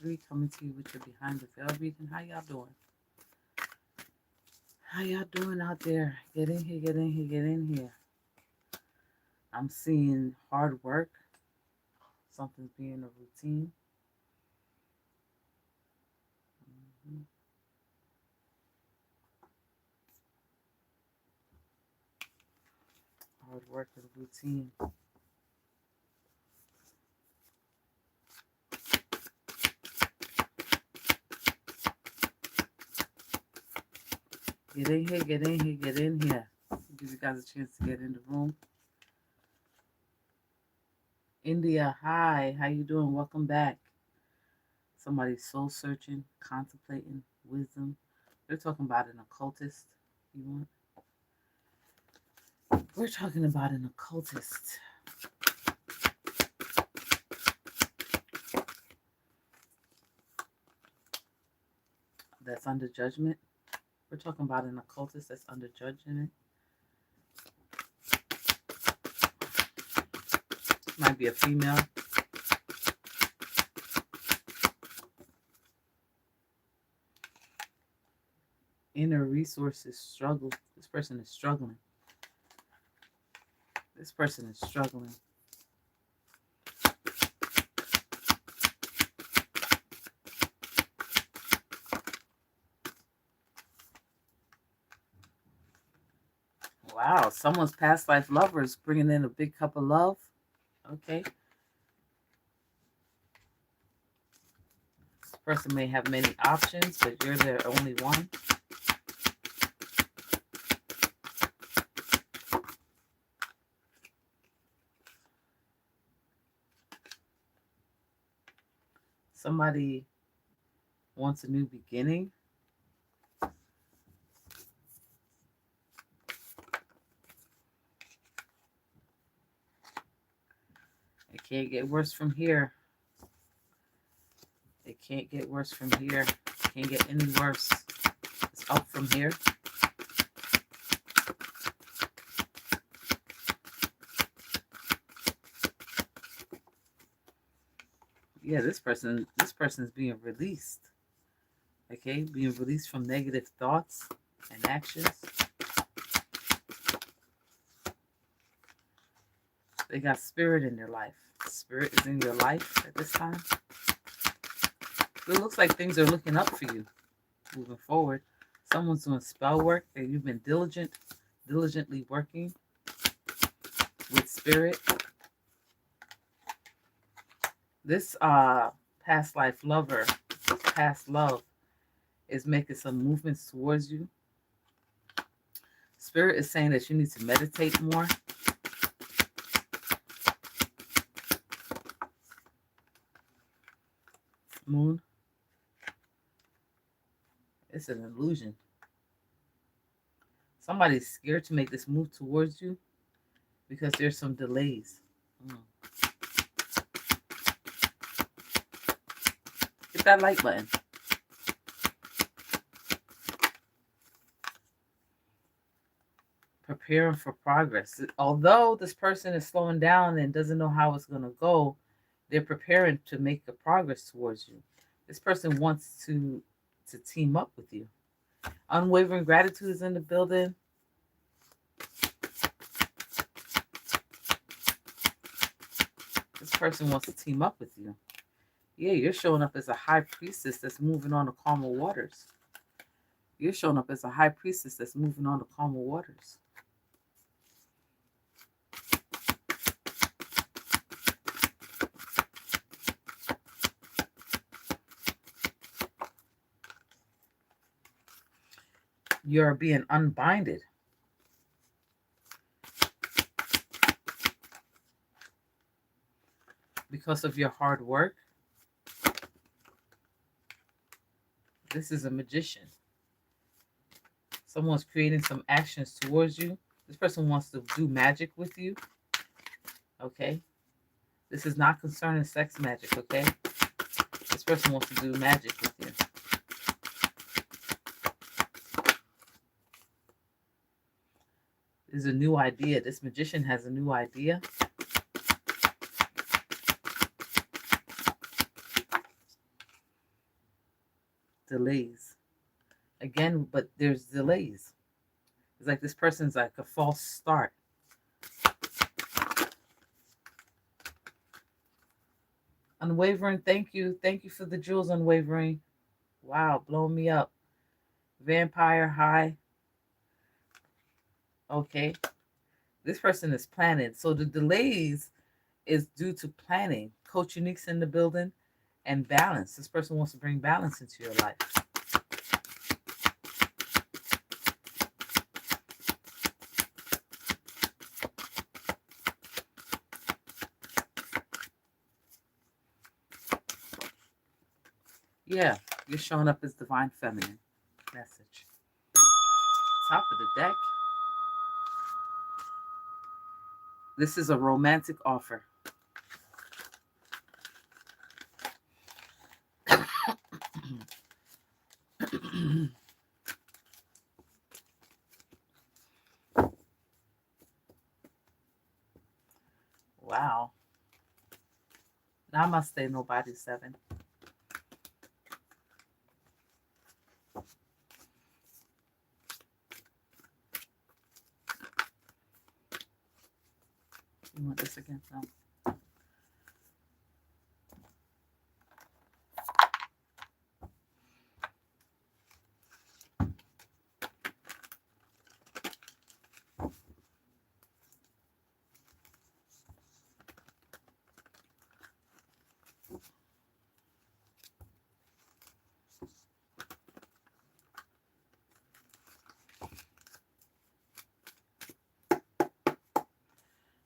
3 coming to you with your Behind the Veil reading. How y'all doing? How y'all doing out there? Get in here, get in here, get in here. I'm seeing hard work. Something's being a routine. Mhm. Hard work and routine. Get in here, get in here, get in here. Give you guys a chance to get in the room. India, hi. How you doing? Welcome back. Somebody's soul searching, contemplating, wisdom. They're talking about an occultist. You want? We're talking about an occultist. That's under judgment. We're talking about an occultist that's under judgment. Might be a female. Inner resources struggle. This person is struggling. This person is struggling. Wow, someone's past life lover is bringing in a big cup of love. Okay. This person may have many options, but you're their only one. Somebody wants a new beginning. It can't get worse from here. It can't get worse from here. It can't get any worse. It's up from here. Yeah, this person's being released. Okay, being released from negative thoughts and actions. They got spirit in their life. Spirit is in your life at this time. It looks like things are looking up for you moving forward. Someone's doing spell work and you've been diligently working with spirit. This past life lover, past love, is making some movements towards you. Spirit is saying that you need to meditate more. Moon. It's an illusion. Somebody's scared to make this move towards you because there's some delays. Hit that like button. Preparing for progress. Although this person is slowing down and doesn't know how it's going to go, they're preparing to make a progress towards you. This person wants to team up with you. Unwavering gratitude is in the building. This person wants to team up with you. Yeah, you're showing up as a high priestess that's moving on the calmer waters. You're showing up as a high priestess that's moving on the calmer waters. You're being unbinded. Because of your hard work. This is a magician. Someone's creating some actions towards you. This person wants to do magic with you. Okay? This is not concerning sex magic, okay? This person wants to do magic with you. There's a new idea. This magician has a new idea. Delays. Again, but there's delays. It's like this person's like a false start. Unwavering, thank you. Thank you for the jewels, Unwavering. Wow, blow me up. Vampire high. Okay. This person is planning. So the delays is due to planning. Coach Unique's in the building. And balance. This person wants to bring balance into your life. Yeah, you're showing up as divine feminine. Message. Top of the deck. This is a romantic offer. Wow. Namaste, nobody 7. You want this again? No.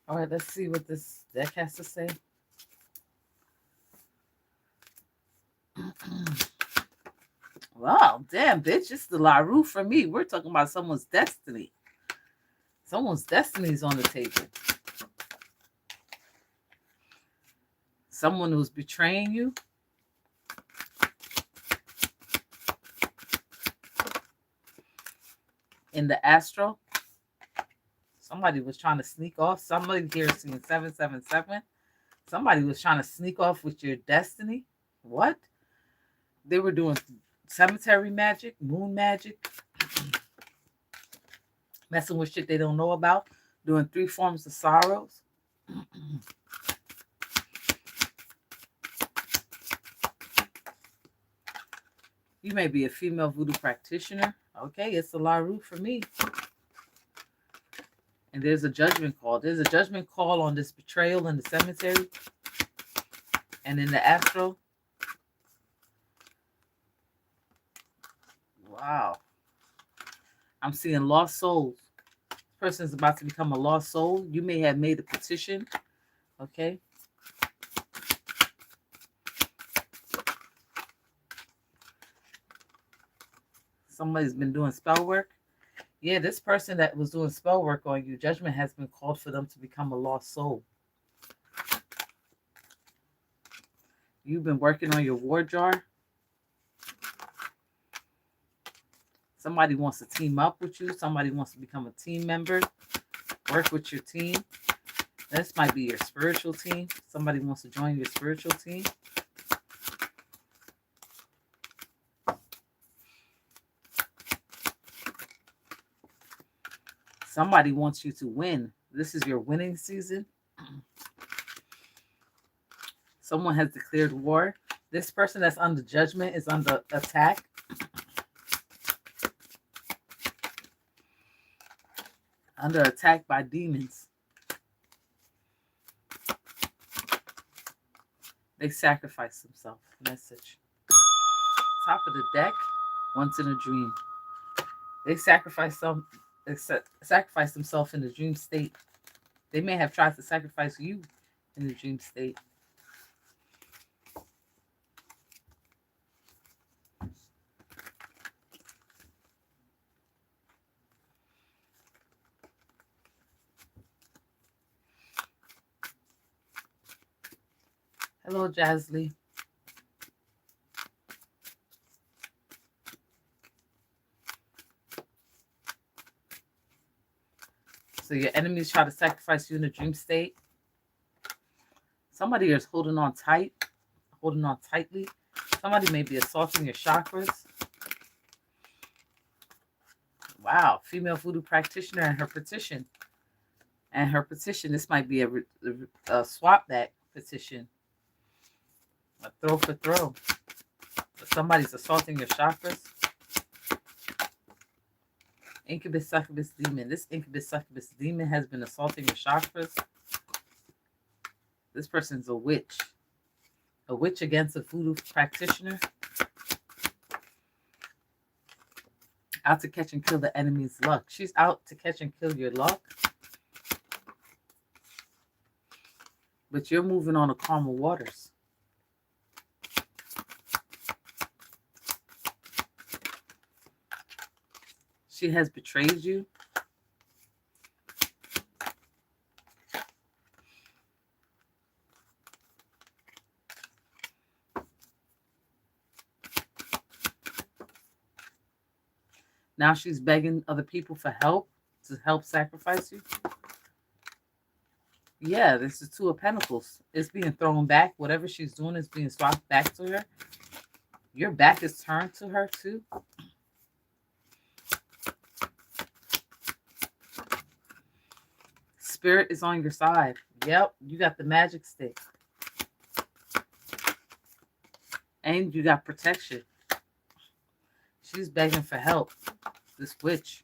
All right, let's see what this deck has to say. Wow, damn, bitch, it's the LaRue for me. We're talking about someone's destiny. Someone's destiny is on the table. Someone who's betraying you. In the astral. Somebody was trying to sneak off. Somebody here is seeing 777. Somebody was trying to sneak off with your destiny. What? They were doing cemetery magic, moon magic, messing with shit they don't know about, doing 3 forms of sorrows. You may be a female voodoo practitioner. Okay, it's the LaRue for me. And there's a judgment call. There's a judgment call on this betrayal in the cemetery and in the astral. Wow. I'm seeing lost souls. This person is about to become a lost soul. You may have made a petition. Okay. Somebody's been doing spell work. Yeah, this person that was doing spell work on you, judgment has been called for them to become a lost soul. You've been working on your war jar. Somebody wants to team up with you. Somebody wants to become a team member. Work with your team. This might be your spiritual team. Somebody wants to join your spiritual team. Somebody wants you to win. This is your winning season. Someone has declared war. This person that's under judgment is under attack. Under attack by demons. They sacrifice themselves. Message. Top of the deck. Once in a dream. They sacrifice themselves in the dream state. They may have tried to sacrifice you in the dream state. Hello, Jazly. So your enemies try to sacrifice you in the dream state. Somebody is holding on tight, holding on tightly. Somebody may be assaulting your chakras. Wow, female voodoo practitioner and her petition. And her petition, this might be a swap back petition. A throw for throw. Somebody's assaulting your chakras. Incubus succubus demon. This incubus succubus demon has been assaulting your chakras. This person's a witch. A witch against a voodoo practitioner. Out to catch and kill the enemy's luck. She's out to catch and kill your luck. But you're moving on to calmer waters. She has betrayed you. Now she's begging other people for help, to help sacrifice you. Yeah, this is Two of Pentacles. It's being thrown back. Whatever she's doing is being swapped back to her. Your back is turned to her too. Spirit is on your side. Yep, you got the magic stick. And you got protection. She's begging for help. This witch.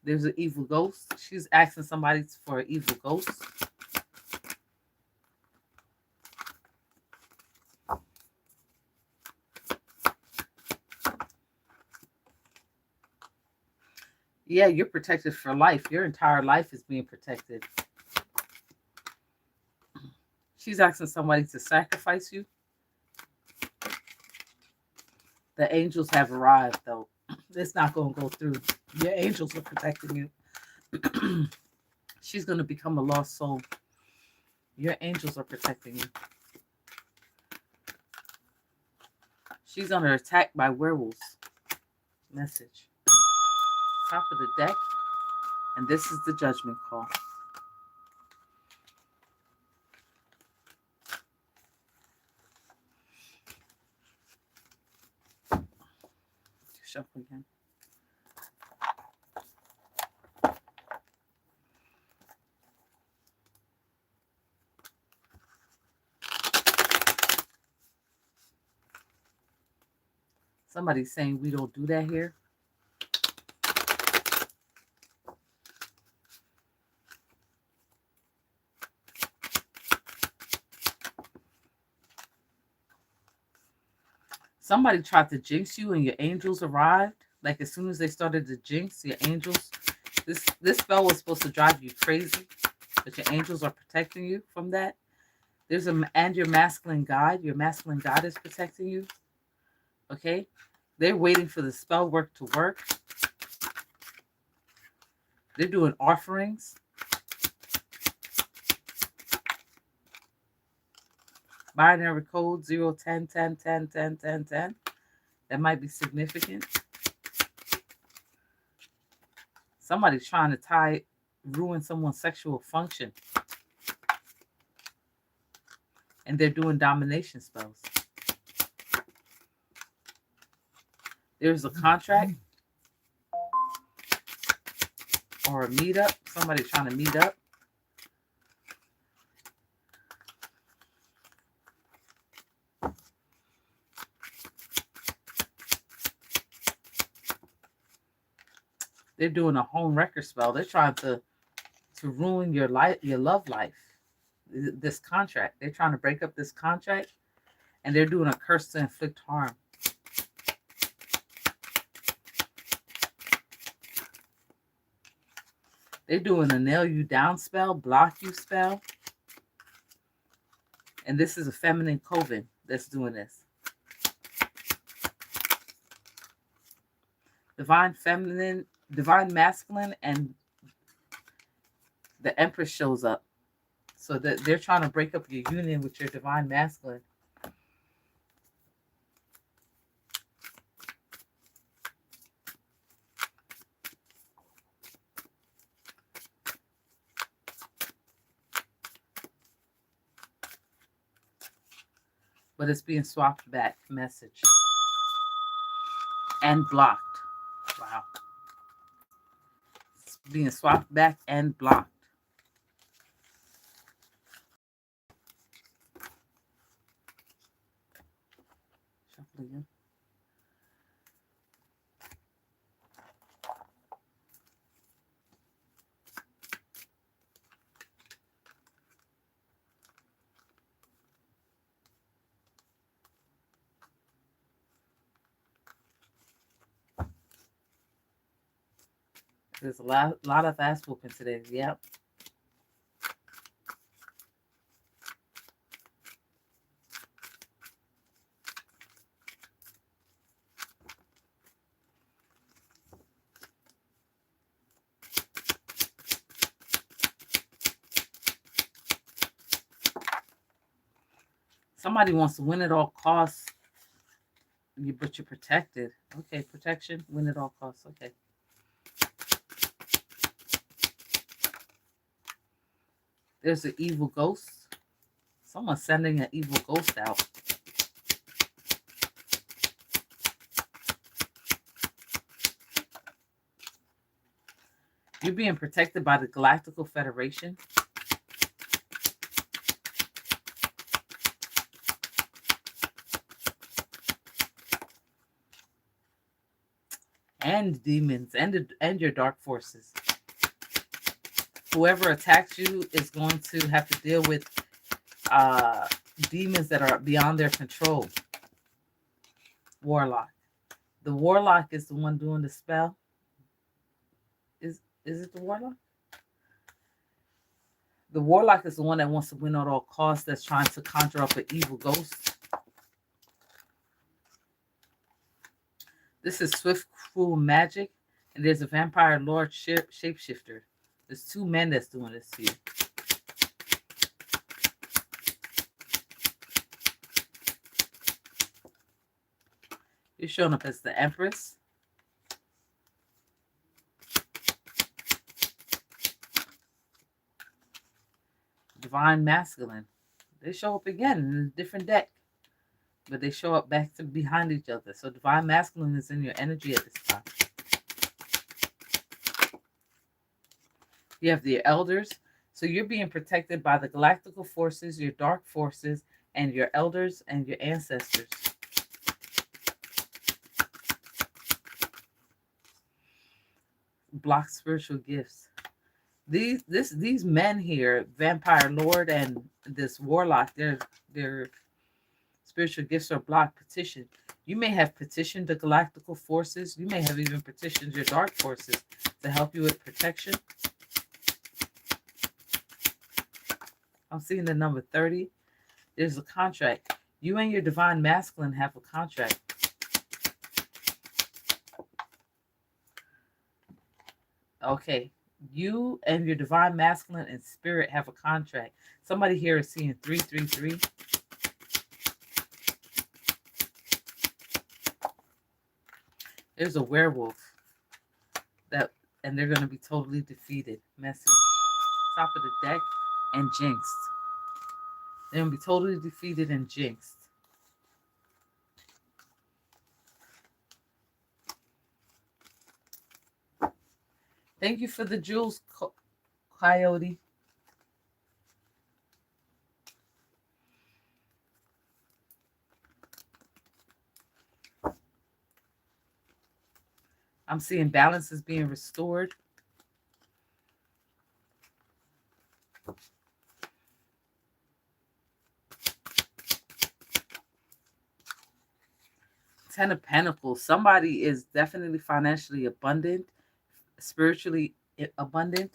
There's an evil ghost. She's asking somebody for an evil ghost. Yeah, you're protected for life. Your entire life is being protected. She's asking somebody to sacrifice you. The angels have arrived, though. It's not going to go through. Your angels are protecting you. She's going to become a lost soul. Your angels are protecting you. She's under attack by werewolves. Message. Top of the deck. And this is the judgment call. Shuffle again. Somebody's saying we don't do that here. Somebody tried to jinx you and your angels arrived. Like as soon as they started to jinx, your angels, this spell was supposed to drive you crazy, but your angels are protecting you from that. And your masculine god is protecting you. Okay? They're waiting for the spell work to work. They're doing offerings. Binary code 0, 10, 10, 10, 10, 10, 10. That might be significant. Somebody's trying to ruin someone's sexual function. And they're doing domination spells. There's a contract or a meetup. Somebody's trying to meet up. They're doing a home wrecker spell. They're trying to ruin your life, your love life. This contract. They're trying to break up this contract, and they're doing a curse to inflict harm. They're doing a nail you down spell, block you spell. And this is a feminine coven that's doing this. Divine feminine, divine masculine, and the Empress shows up. So that they're trying to break up your union with your divine masculine. But it's being swapped back. Message. And blocked. Wow. being swapped back and blocked. Shuffle again. There's a lot of ass whooping today. Yep. Somebody wants to win at all costs, but you're protected. Okay, protection, win at all costs. Okay. There's an evil ghost. Someone's sending an evil ghost out. You're being protected by the Galactical Federation. And demons and your dark forces. Whoever attacks you is going to have to deal with demons that are beyond their control. Warlock. The warlock is the one doing the spell. Is it the warlock? The warlock is the one that wants to win at all costs, that's trying to conjure up an evil ghost. This is swift, cruel magic, and there's a vampire lord shapeshifter. There's two men that's doing this to you. You're showing up as the Empress. Divine Masculine. They show up again in a different deck, but they show up back to behind each other. So Divine Masculine is in your energy at this time. You have the elders. So you're being protected by the galactical forces, your dark forces, and your elders and your ancestors. Block spiritual gifts. These men here, Vampire Lord and this Warlock, their spiritual gifts are blocked. Petition. You may have petitioned the galactical forces. You may have even petitioned your dark forces to help you with protection. I'm seeing the number 30. There's a contract. You and your Divine Masculine have a contract. Okay. You and your Divine Masculine and Spirit have a contract. Somebody here is seeing 333. There's a werewolf. And they're going to be totally defeated. Message. Top of the deck. And jinxed. They're going to be totally defeated and jinxed. Thank you for the jewels, Coyote. I'm seeing balance is being restored. Ten of Pentacles. Somebody is definitely financially abundant, spiritually abundant.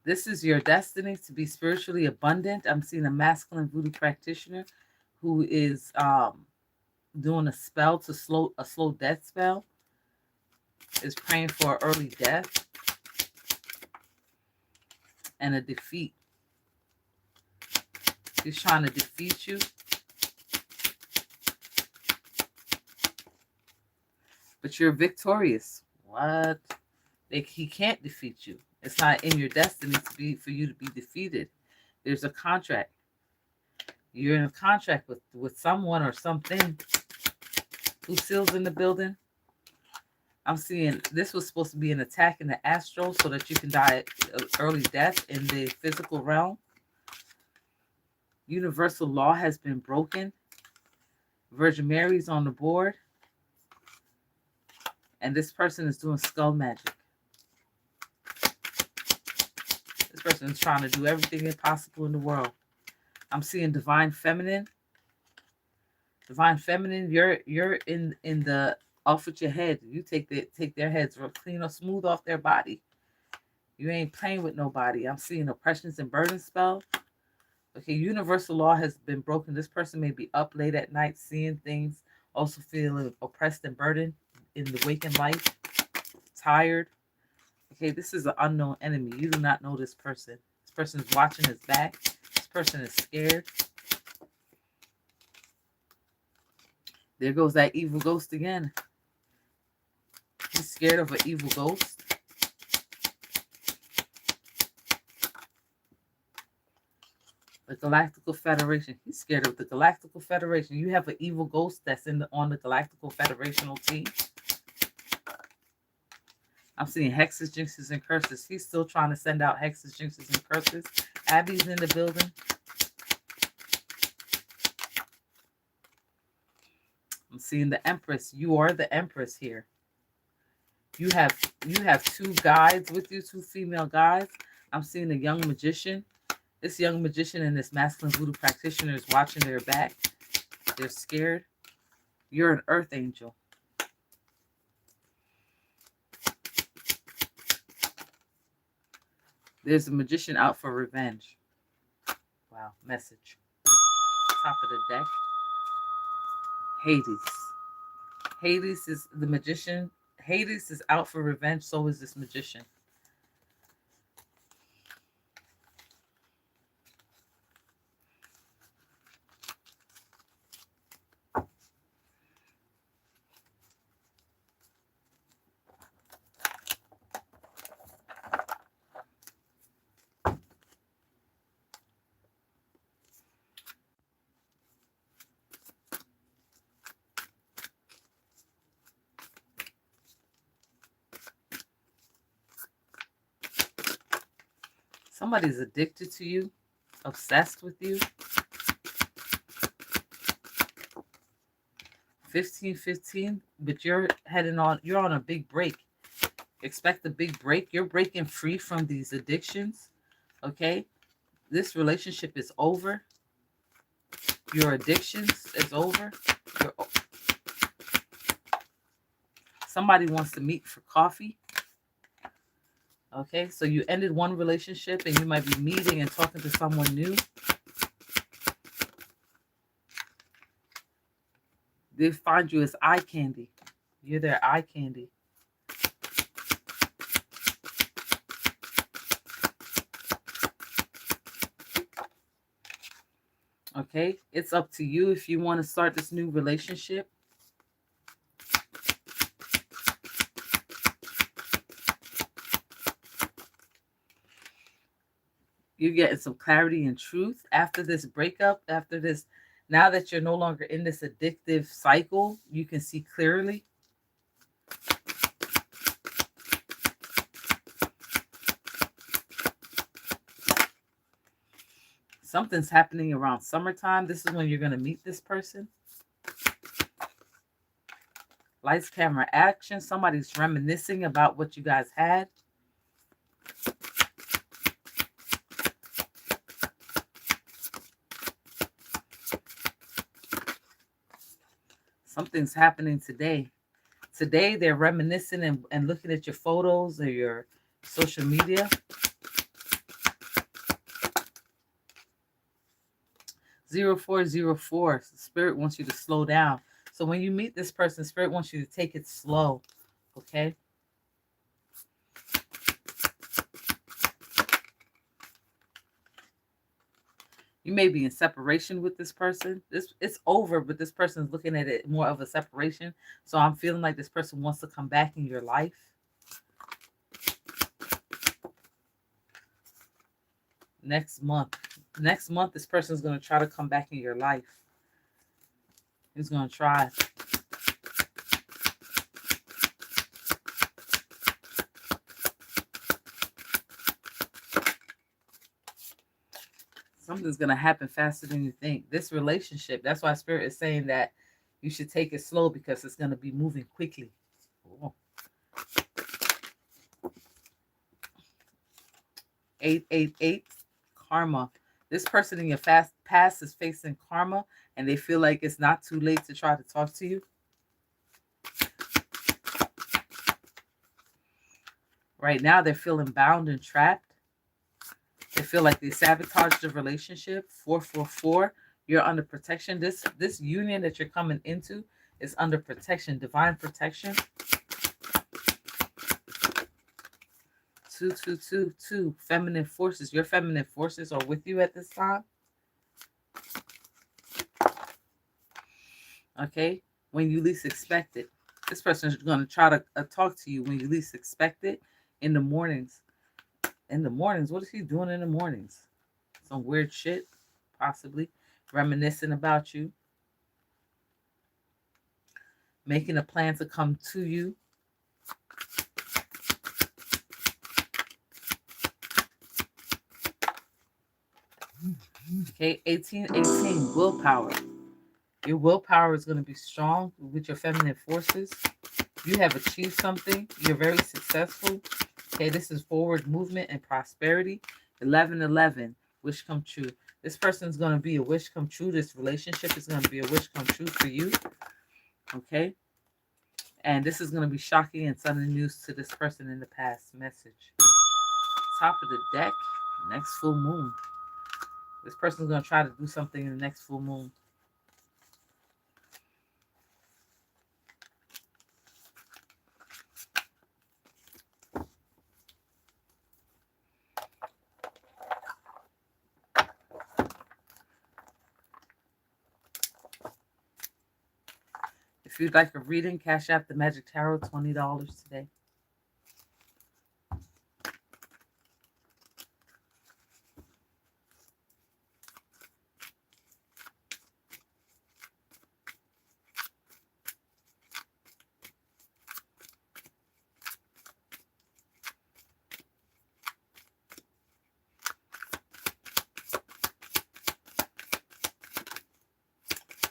This is your destiny to be spiritually abundant. I'm seeing a masculine voodoo practitioner who is doing a spell to a slow death spell. Is praying for early death and a defeat. He's trying to defeat you. But you're victorious. What? He can't defeat you. It's not in your destiny for you to be defeated. There's a contract. You're in a contract with someone or something. Who seals in the building? I'm seeing this was supposed to be an attack in the astral so that you can die early death in the physical realm. Universal law has been broken. Virgin Mary's on the board. And this person is doing skull magic. This person is trying to do everything possible in the world. I'm seeing divine feminine. Divine feminine, you're in the off with your head. You take their heads, clean or smooth off their body. You ain't playing with nobody. I'm seeing oppressions and burden spell. Okay, universal law has been broken. This person may be up late at night seeing things, also feeling oppressed and burdened in the waking life, tired. Okay, this is an unknown enemy. You do not know this person. This person is watching his back. This person is scared. There goes that evil ghost again. He's scared of an evil ghost. The Galactical Federation. He's scared of the Galactical Federation. You have an evil ghost that's on the Galactical Federational team. I'm seeing hexes, jinxes, and curses. He's still trying to send out hexes, jinxes, and curses. Abby's in the building. I'm seeing the Empress. You are the Empress here. You have two guides with you, two female guides. I'm seeing a young magician. This young magician and this masculine voodoo practitioner is watching their back. They're scared. You're an earth angel. There's a magician out for revenge. Wow, message. Top of the deck. Hades. Hades is the magician. Hades is out for revenge, so is this magician. Somebody's addicted to you, obsessed with you. 15-15, but you're on a big break. Expect a big break. You're breaking free from these addictions. Okay? This relationship is over. Your addictions is over. Somebody wants to meet for coffee. Okay, so you ended one relationship and you might be meeting and talking to someone new. They find you as eye candy. You're their eye candy. Okay, it's up to you if you want to start this new relationship. You're getting some clarity and truth after this breakup, after this. Now that you're no longer in this addictive cycle, you can see clearly. Something's happening around summertime. This is when you're going to meet this person. Lights, camera, action. Somebody's reminiscing about what you guys had. Something's happening today. Today, they're reminiscing and looking at your photos or your social media. 0404. Spirit wants you to slow down. So when you meet this person, Spirit wants you to take it slow. Okay? You may be in separation with this person. It's over, but this person's looking at it more of a separation. So I'm feeling like this person wants to come back in your life. Next month. Next month, this person is going to try to come back in your life. He's going to try. Something's going to happen faster than you think. This relationship, that's why Spirit is saying that you should take it slow because it's going to be moving quickly. Oh. 888 karma. This person in your past is facing karma and they feel like it's not too late to try to talk to you. Right now, they're feeling bound and trapped. They feel like they sabotaged the relationship. 444, you're under protection. This union that you're coming into is under protection, divine protection. 2222, feminine forces. Your feminine forces are with you at this time. Okay, when you least expect it. This person is going to try to talk to you when you least expect it in the mornings. In the mornings, what is he doing in the mornings? Some weird shit, possibly. Reminiscing about you. Making a plan to come to you. Okay, 1818, willpower. Your willpower is going to be strong with your feminine forces. You have achieved something. You're very successful. Okay, this is forward movement and prosperity. 1111, wish come true. This person is going to be a wish come true. This relationship is going to be a wish come true for you. Okay, and this is going to be shocking and sudden news to this person in the past. Message. Top of the deck, next full moon. This person is going to try to do something in the next full moon. If you'd like a reading, Cash App the Magic Tarot, $20 today.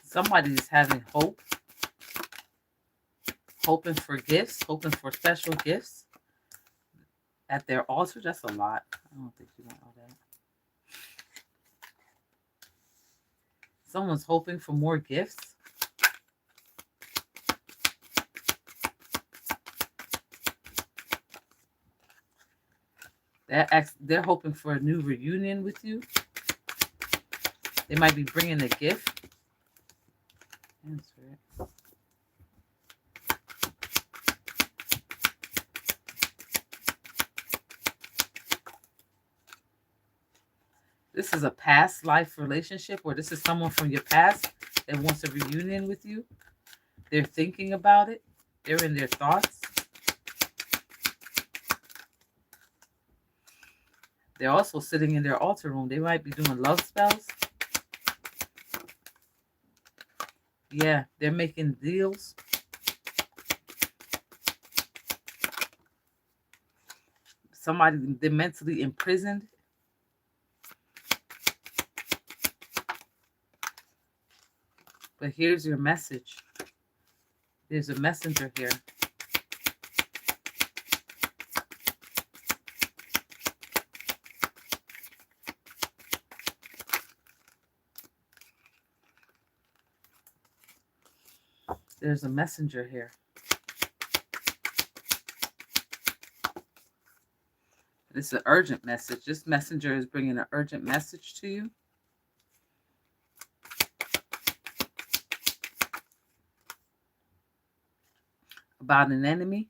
Somebody's having hope. Hoping for gifts, hoping for special gifts at their altar. That's a lot. I don't think you want all that. Someone's hoping for more gifts. They're hoping for a new reunion with you. They might be bringing a gift. Answer it. This is a past life relationship, or this is someone from your past that wants a reunion with you. They're thinking about it. They're in their thoughts. They're also sitting in their altar room. They might be doing love spells. Yeah, they're making deals. Somebody, they're mentally imprisoned. But here's your message. There's a messenger here. There's a messenger here. This is an urgent message. This messenger is bringing an urgent message to you. About an enemy.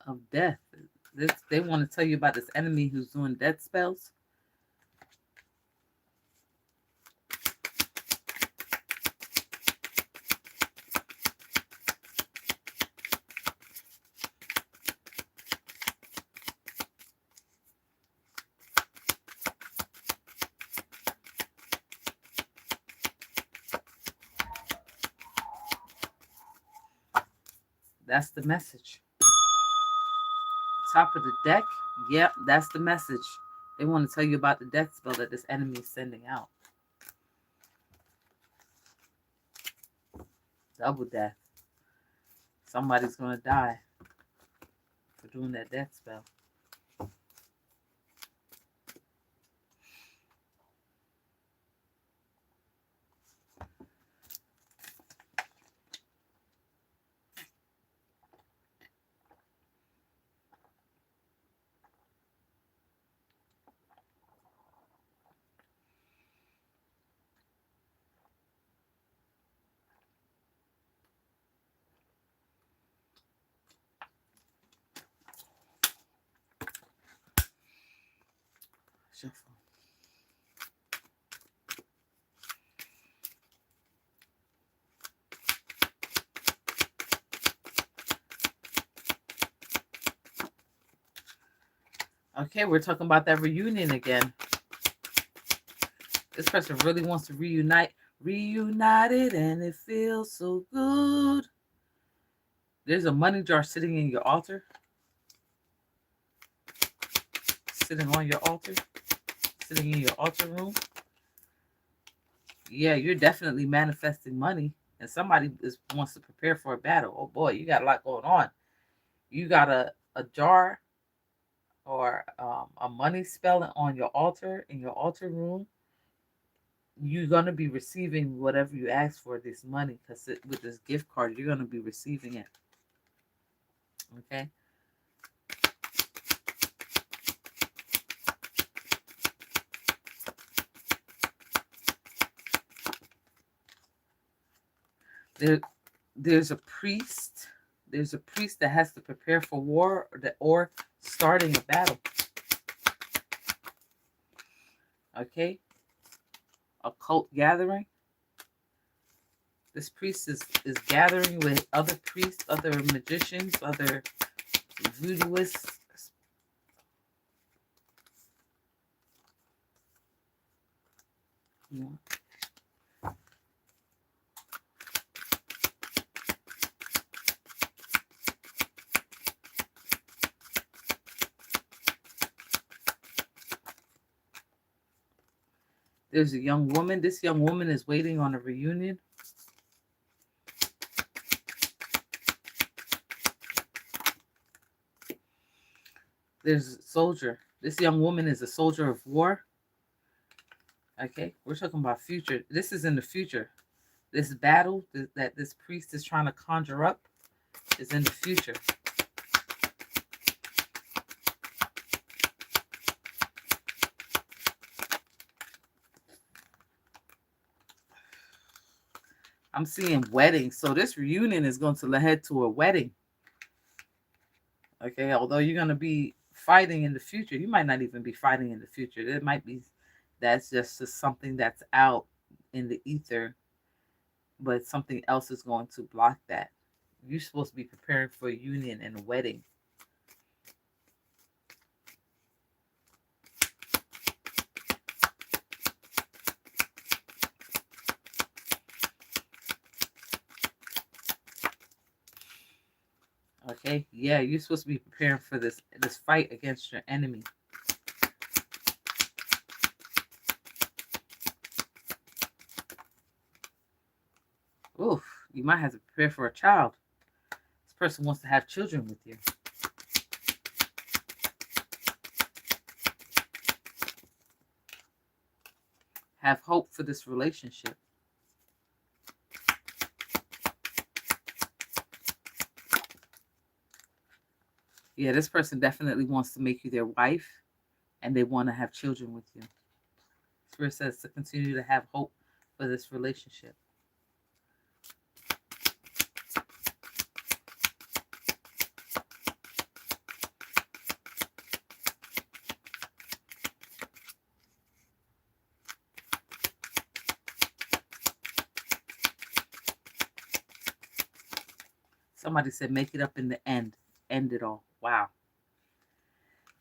Of death. They want to tell you about this enemy who's doing death spells. That's the message. Top of the deck. Yep, that's the message. They want to tell you about the death spell that this enemy is sending out. Double death. Somebody's going to die for doing that death spell. Shuffle. Okay, we're talking about that reunion again. This person really wants to reunited, and it feels so good. There's a money jar sitting in your altar. Sitting on your altar. Sitting in your altar room. Yeah, you're definitely manifesting money. And somebody wants to prepare for a battle. Oh boy, you got a lot going on. You got a jar or a money spell on your altar, in your altar room. You're going to be receiving whatever you ask for, this money, because with this gift card, you're going to be receiving it. Okay. There's a priest. There's a priest that has to prepare for war or starting a battle. Okay. Occult gathering. This priest is gathering with other priests, other magicians, other voodooists. Yeah. There's a young woman. This young woman is waiting on a reunion. There's a soldier. This young woman is a soldier of war. Okay, we're talking about future. This is in the future. This battle that this priest is trying to conjure up is in the future. I'm seeing wedding. So this reunion is going to lead to a wedding. Okay, although you're going to be fighting in the future, you might not even be fighting in the future. It might be that's just something that's out in the ether, but something else is going to block that. You're supposed to be preparing for a union and a wedding. Okay, yeah, you're supposed to be preparing for this fight against your enemy. Oof, you might have to prepare for a child. This person wants to have children with you. Have hope for this relationship. Yeah, this person definitely wants to make you their wife, and they want to have children with you. Spirit says to continue to have hope for this relationship. Somebody said, make it up in the end. End it all. Wow.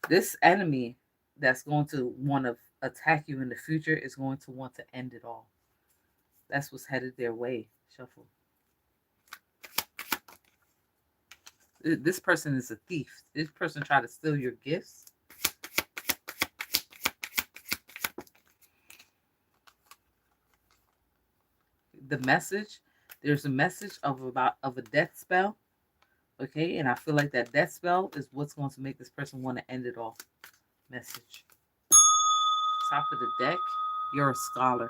This enemy that's going to want to attack you in the future is going to want to end it all. That's what's headed their way. Shuffle. This person is a thief. This person tried to steal your gifts. The message, there's a message of a death spell. Okay, and I feel like that death spell is what's going to make this person want to end it all. Message. Top of the deck, you're a scholar.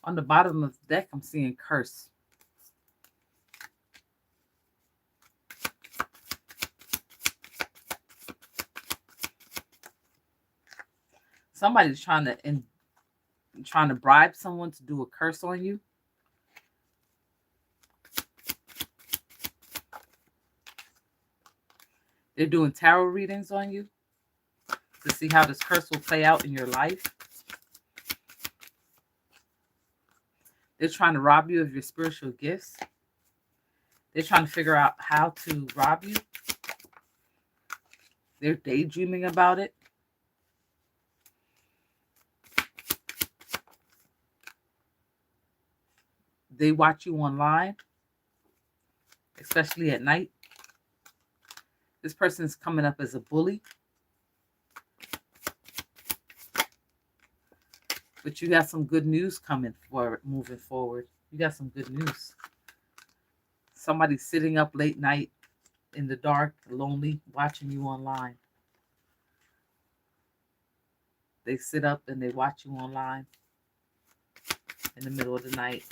On the bottom of the deck, I'm seeing curse. Somebody's trying to bribe someone to do a curse on you. They're doing tarot readings on you to see how this curse will play out in your life. They're trying to rob you of your spiritual gifts. They're trying to figure out how to rob you. They're daydreaming about it. They watch you online, especially at night. This person is coming up as a bully. But you got some good news coming moving forward. You got some good news. Somebody's sitting up late night in the dark, lonely, watching you online. They sit up and they watch you online in the middle of the night.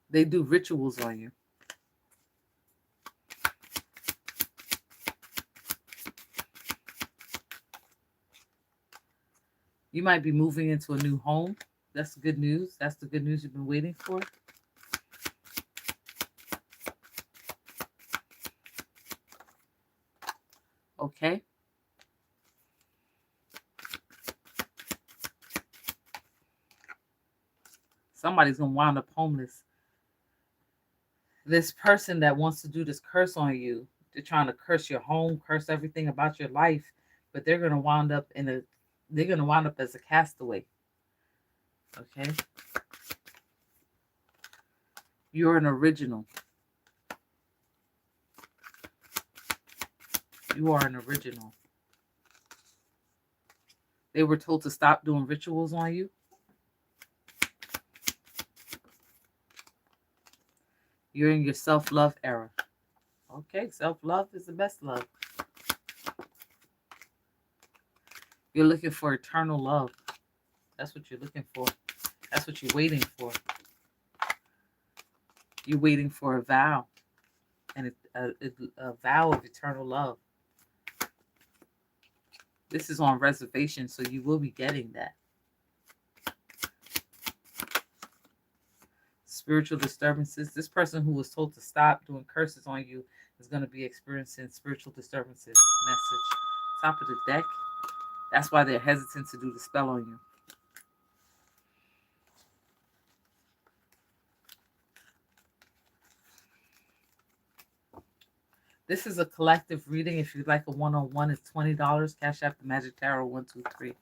They do rituals on you. You might be moving into a new home. That's good news. That's the good news you've been waiting for. Okay. Somebody's going to wind up homeless. This person that wants to do this curse on you, they're trying to curse your home, curse everything about your life, but they're going to wind up as a castaway. Okay? You're an original. You are an original. They were told to stop doing rituals on you. You're in your self-love era. Okay, self-love is the best love. You're looking for eternal love. That's what you're looking for. That's what you're waiting for. You're waiting for a vow. And a vow of eternal love. This is on reservation, so you will be getting that. Spiritual disturbances. This person who was told to stop doing curses on you is going to be experiencing spiritual disturbances. Message. Top of the deck. That's why they're hesitant to do the spell on you. This is a collective reading. If you'd like a one-on-one, it's $20. Cashapp the Magic Tarot 123.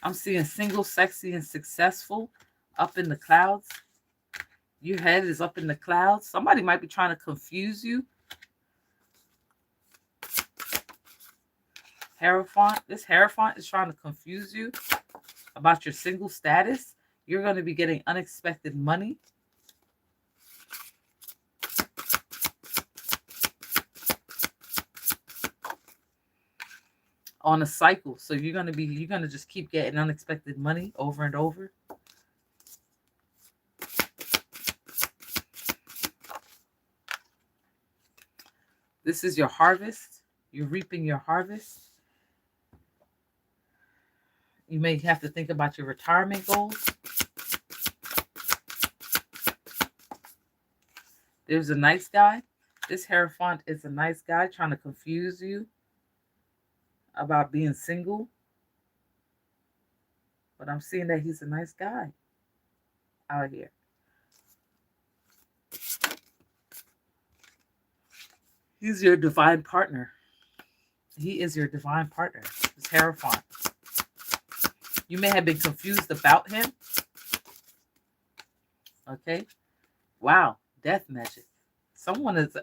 I'm seeing single, sexy, and successful up in the clouds. Your head is up in the clouds. Somebody might be trying to confuse you. Hierophant. This Hierophant is trying to confuse you. about your single status. You're going to be getting unexpected money. On a cycle. So you're going to just keep getting unexpected money over and over. This is your harvest. You're reaping your harvest. You may have to think about your retirement goals. There's a nice guy. This Hierophant is a nice guy trying to confuse you about being single. But I'm seeing that he's a nice guy out here. He's your divine partner. He is your divine partner. This Hierophant. You may have been confused about him. Okay. Wow. Death magic. Someone's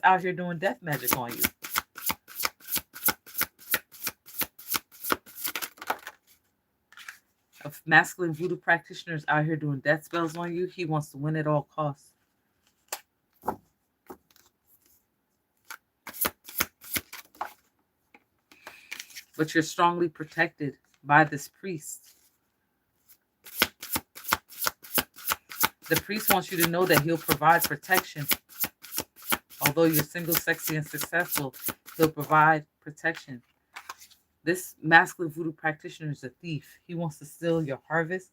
out here doing death magic on you. A masculine voodoo practitioner is out here doing death spells on you. He wants to win at all costs. But you're strongly protected by this priest. The priest wants you to know that he'll provide protection. Although you're single, sexy, and successful, he'll provide protection. This masculine voodoo practitioner is a thief. He wants to steal your harvest.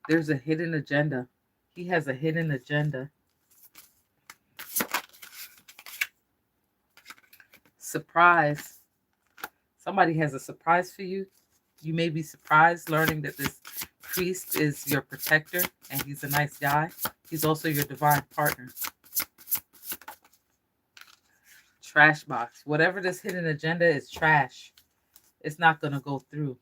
There's a hidden agenda. He has a hidden agenda. Surprise. Somebody has a surprise for you. You may be surprised learning that this priest is your protector and he's a nice guy. He's also your divine partner. Trash box. Whatever this hidden agenda is trash. It's not going to go through.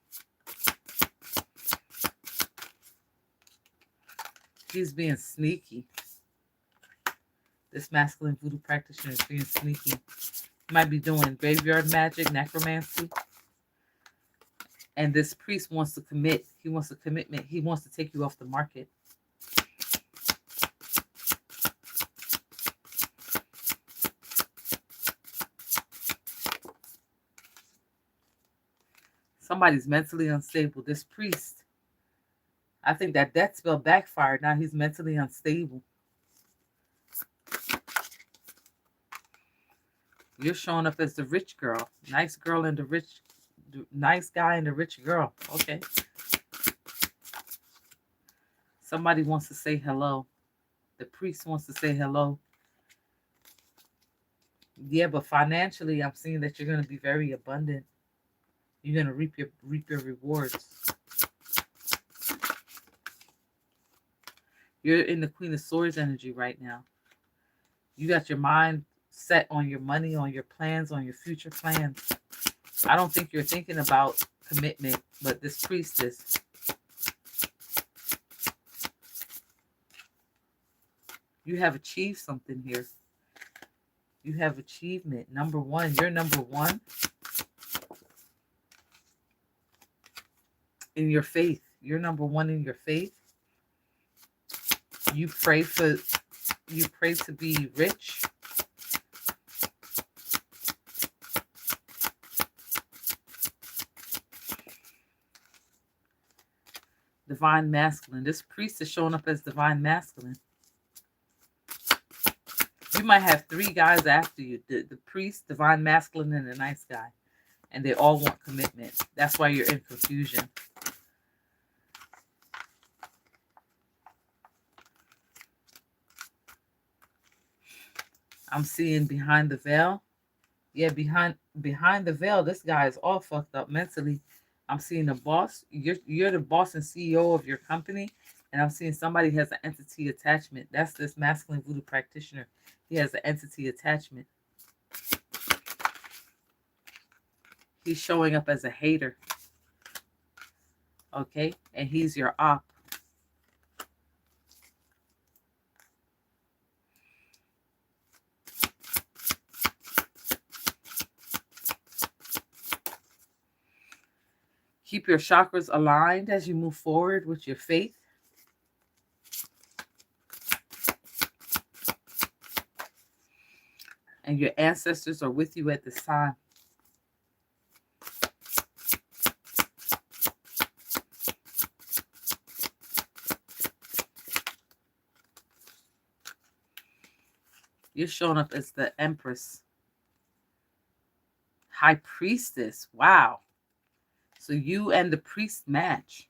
He's being sneaky. This masculine voodoo practitioner is being sneaky. He might be doing graveyard magic, necromancy. And this priest wants to commit. He wants a commitment. He wants to take you off the market. Somebody's mentally unstable. This priest, I think that death spell backfired. Now he's mentally unstable. You're showing up as the rich girl. Nice girl and the rich, nice guy and the rich girl. Okay. Somebody wants to say hello. The priest wants to say hello. Yeah, but financially, I'm seeing that you're going to be very abundant. You're going to reap your rewards. You're in the Queen of Swords energy right now. You got your mind set on your money, on your plans, on your future plans. I don't think you're thinking about commitment, but this priest is. You have achieved something here. You have achievement. Number one. You're number one in your faith. You're number one in your faith. You pray to be rich. Divine masculine. This priest is showing up as divine masculine. You might have 3 guys after you. The priest, divine masculine, and a nice guy. And they all want commitment. That's why you're in confusion. I'm seeing behind the veil. Yeah, behind the veil, this guy is all fucked up mentally. I'm seeing a boss. You're the boss and CEO of your company. And I'm seeing somebody has an entity attachment. That's this masculine voodoo practitioner. He has an entity attachment. He's showing up as a hater. Okay? And he's your op. Keep your chakras aligned as you move forward with your faith. And your ancestors are with you at this time. You're showing up as the Empress. High Priestess. Wow. So you and the priest match.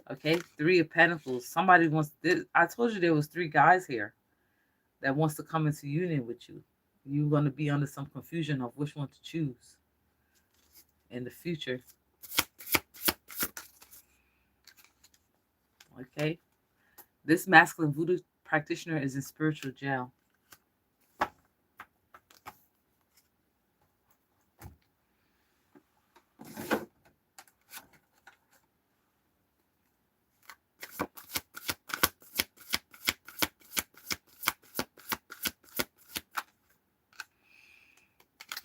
Okay, 3 of Pentacles. Somebody wants this. I told you there was 3 guys here that wants to come into union with you. You're going to be under some confusion of which one to choose in the future. Okay. This masculine voodoo practitioner is in spiritual jail.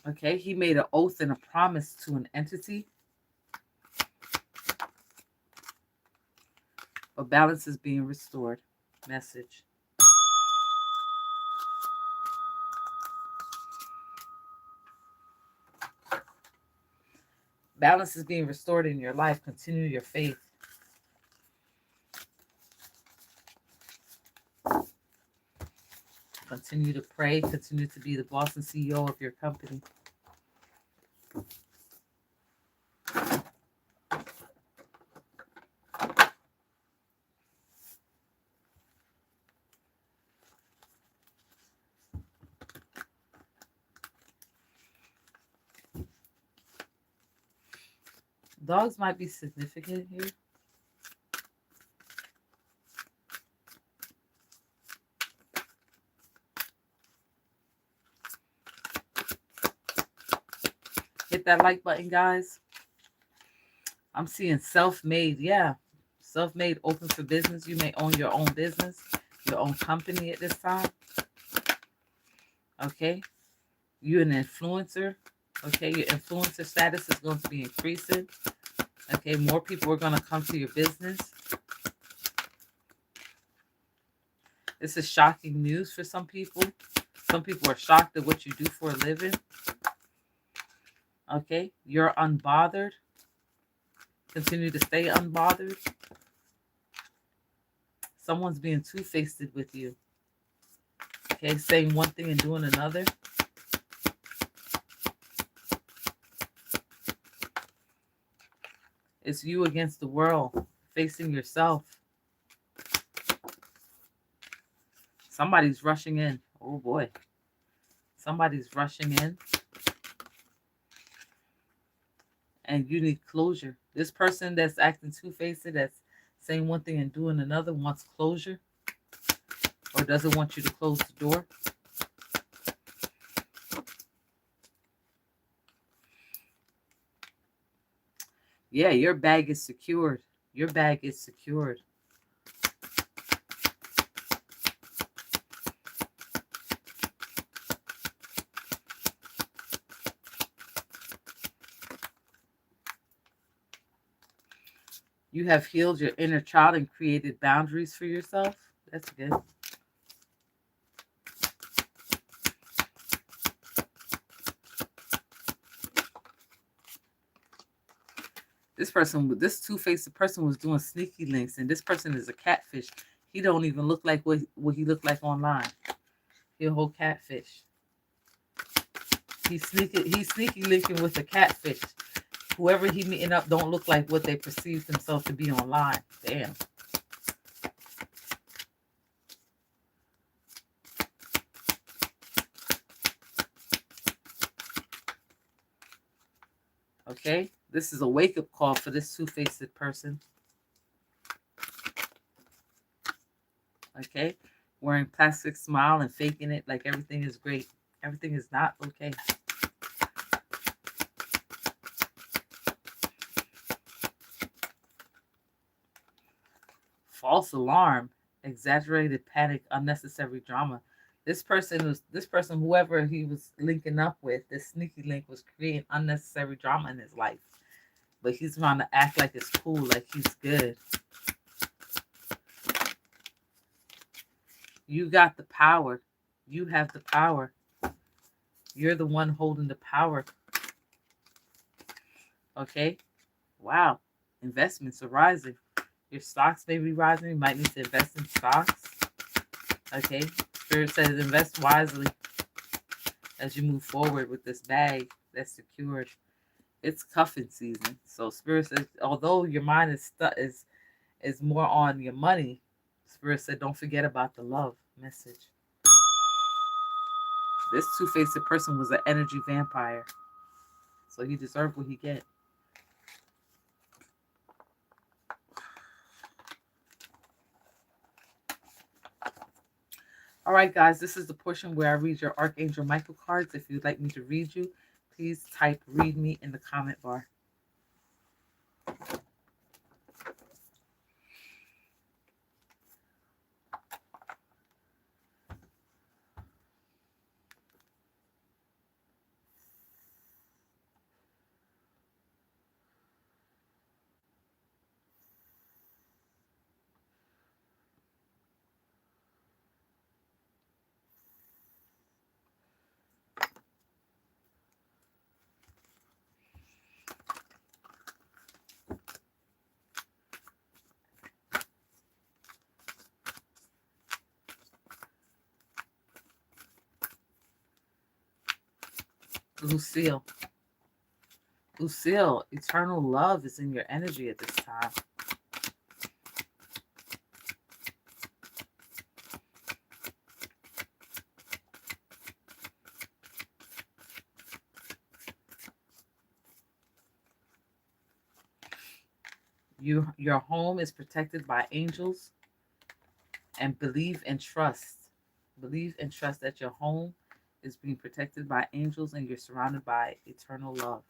Okay, he made an oath and a promise to an entity. But balance is being restored. Message. Balance is being restored in your life. Continue your faith. Continue to pray. Continue to be the boss and CEO of your company. Dogs might be significant here. Hit that like button, guys. I'm seeing self-made. Yeah. Self-made, open for business. You may own your own business, your own company at this time. Okay. You're an influencer. Okay. Your influencer status is going to be increasing. Okay. More people are going to come to your business. This is shocking news for some people. Some people are shocked at what you do for a living. Okay. You're unbothered. Continue to stay unbothered. Someone's being two-faced with you. Okay, saying one thing and doing another. It's you against the world, facing yourself. Somebody's rushing in. Oh boy. Somebody's rushing in. And you need closure. This person that's acting two-faced, that's saying one thing and doing another, wants closure. Or doesn't want you to close the door. Yeah, your bag is secured. Your bag is secured. You have healed your inner child and created boundaries for yourself. That's good. This two-faced person was doing sneaky links, and this person is a catfish. He don't even look like what he looked like online. He a whole catfish. He's sneaky linking with a catfish. Whoever he meeting up don't look like what they perceive themselves to be online. Damn. Okay? This is a wake-up call for this two-faced person. Okay? Wearing plastic smile and faking it like everything is great. Everything is not okay. False alarm, exaggerated panic, unnecessary drama. This person, whoever he was linking up with, this sneaky link was creating unnecessary drama in his life. But he's trying to act like it's cool, like he's good. You got the power. You have the power. You're the one holding the power. Okay? Wow. Investments are rising. Your stocks may be rising. You might need to invest in stocks. Okay? Spirit says invest wisely as you move forward with this bag that's secured. It's cuffing season. So Spirit says, although your mind is more on your money, Spirit said don't forget about the love message. This two-faced person was an energy vampire. So he deserved what he get. All right, guys, this is the portion where I read your Archangel Michael cards. If you'd like me to read you, please type read me in the comment bar. Lucille. Lucille, eternal love is in your energy at this time. Your home is protected by angels, and believe and trust. Believe and trust that your home is being protected by angels and you're surrounded by eternal love.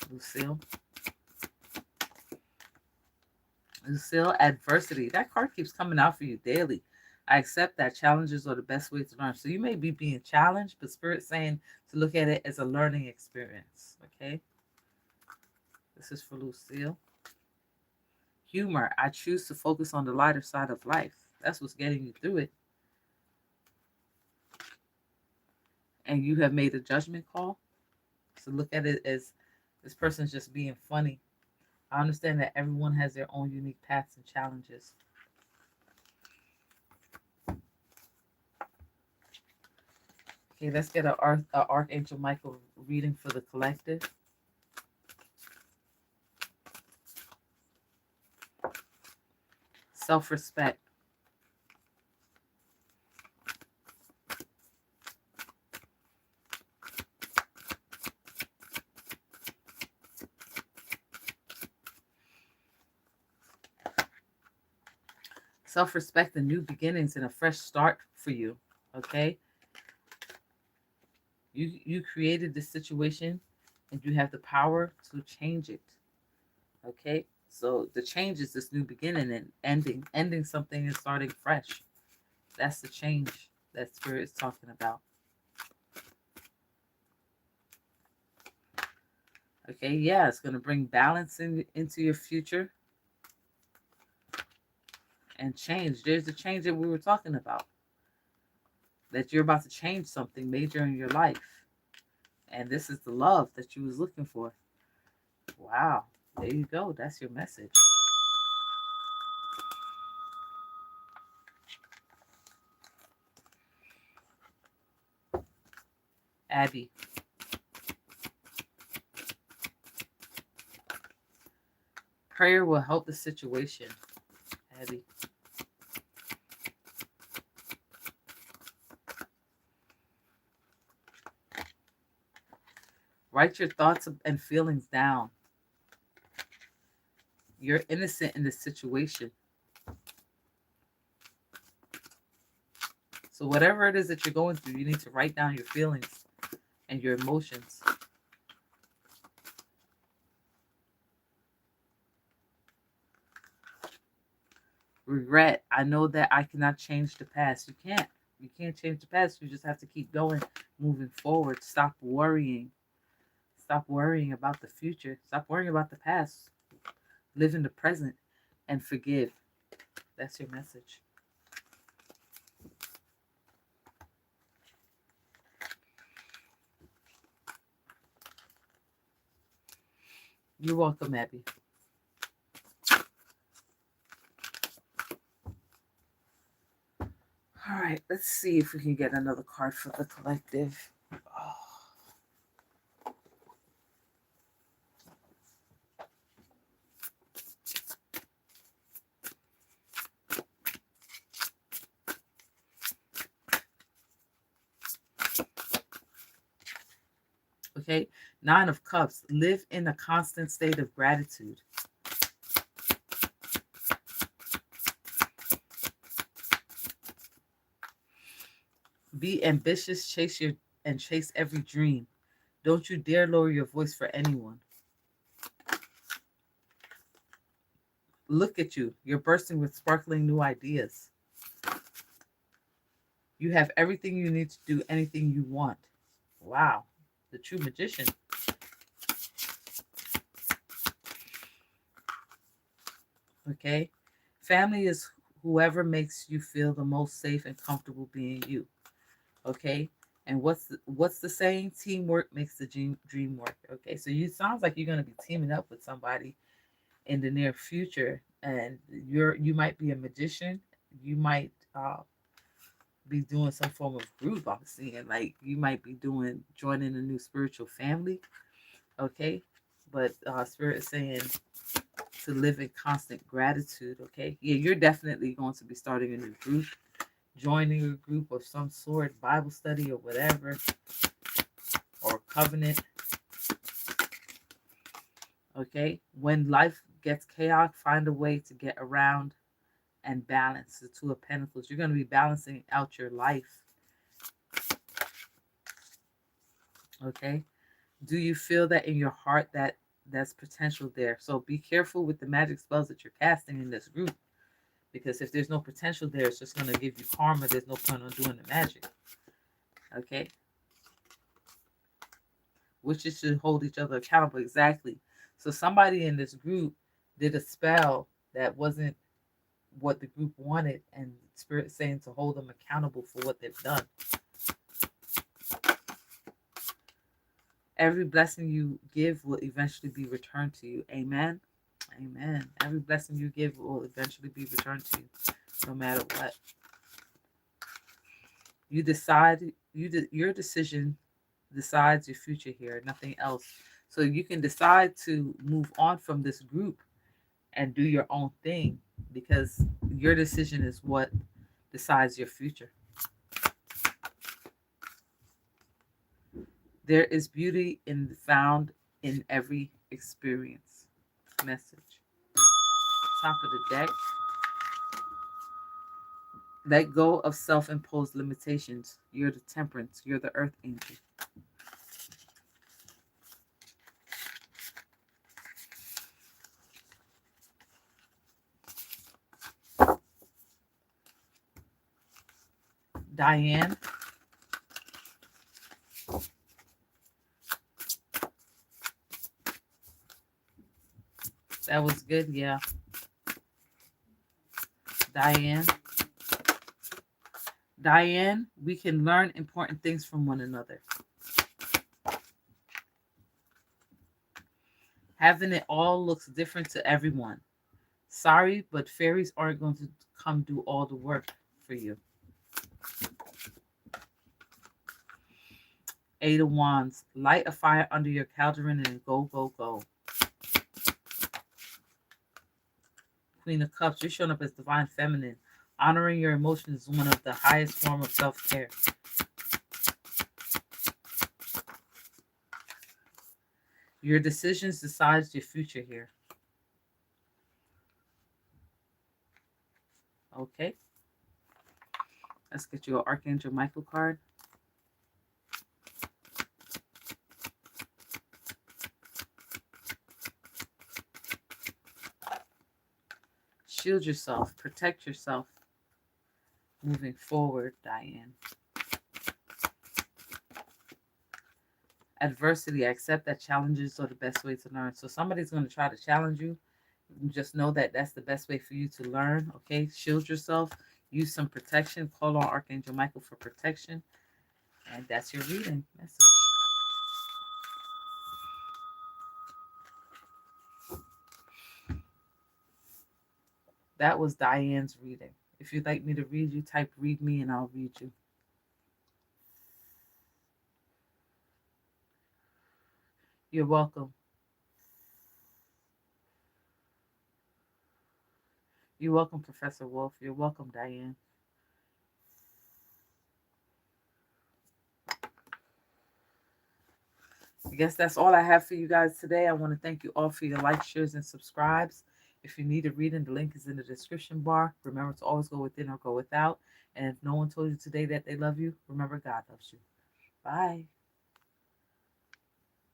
Lucille. Lucille, adversity. That card keeps coming out for you daily. I accept that challenges are the best way to learn. So you may be being challenged, but Spirit's saying to look at it as a learning experience. Okay? This is for Lucille. Humor. I choose to focus on the lighter side of life. That's what's getting you through it. And you have made a judgment call. So look at it as this person's just being funny. I understand that everyone has their own unique paths and challenges. Okay, let's get an Archangel Michael reading for the collective. Self-respect. Self-respect and new beginnings and a fresh start for you. Okay? You created this situation and you have the power to change it. Okay? So the change is this new beginning and ending something and starting fresh. That's the change that Spirit is talking about. Okay, yeah, it's going to bring balance into your future and change. There's the change that we were talking about. That you're about to change something major in your life. And this is the love that you was looking for. Wow. There you go. That's your message. Abby. Prayer will help the situation. Abby. Write your thoughts and feelings down. You're innocent in this situation. So whatever it is that you're going through, you need to write down your feelings and your emotions. Regret. I know that I cannot change the past. You can't. You can't change the past. You just have to keep going, moving forward. Stop worrying. Stop worrying about the future. Stop worrying about the past. Live in the present and forgive. That's your message. You're welcome, Abby. All right, let's see if we can get another card for the collective. Oh. Okay, Nine of Cups. Live in a constant state of gratitude. Be ambitious, chase every dream. Don't you dare lower your voice for anyone. Look at you. You're bursting with sparkling new ideas. You have everything you need to do anything you want. Wow. The true magician. Okay. Family is whoever makes you feel the most safe and comfortable being you. Okay. And what's the saying? Teamwork makes the dream work. Okay. So you sounds like you're gonna be teaming up with somebody in the near future, and you might be a magician. You might be doing some form of group. I'm seeing like you might be joining a new spiritual family. Okay. But Spirit is saying to live in constant gratitude. Okay. Yeah, you're definitely going to be starting a new group, joining a group of some sort, Bible study or whatever, or covenant. Okay. When life gets chaotic, find a way to get around and balance the Two of Pentacles. You're going to be balancing out your life. Okay. Do you feel that in your heart that there's potential there? So be careful with the magic spells that you're casting in this group, because if there's no potential there, it's just going to give you karma. There's no point on doing the magic. Okay. Witches should hold each other accountable. Exactly. So somebody in this group did a spell that wasn't what the group wanted, and Spirit saying to hold them accountable for what they've done. Every blessing you give will eventually be returned to you. Amen. Amen. Every blessing you give will eventually be returned to you, no matter what. You decide. Your decision decides your future here. Nothing else. So you can decide to move on from this group and do your own thing, because your decision is what decides your future. There is beauty found in every experience. Message. Top of the deck. Let go of self-imposed limitations. You're the Temperance. You're the Earth Angel. Diane. That was good, yeah. Diane. Diane, we can learn important things from one another. Having it all looks different to everyone. Sorry, but fairies aren't going to come do all the work for you. Eight of Wands. Light a fire under your cauldron and go, go, go. Queen of Cups. You're showing up as divine feminine. Honoring your emotions is one of the highest form of self-care. Your decisions decides your future here. Okay. Let's get you an Archangel Michael card. Shield yourself. Protect yourself. Moving forward, Diane. adversity. Accept that challenges are the best way to learn. So somebody's going to try to challenge you. Just know that that's the best way for you to learn. Okay, shield yourself. Use some protection. Call on Archangel Michael for protection. And that's your reading message. That was Diane's reading. If you'd like me to read you, type read me and I'll read you. You're welcome. You're welcome, Professor Wolf. You're welcome, Diane. I guess that's all I have for you guys today. I want to thank you all for your likes, shares, and subscribes. If you need a reading, the link is in the description bar. Remember to always go within or go without. And if no one told you today that they love you, remember God loves you. Bye.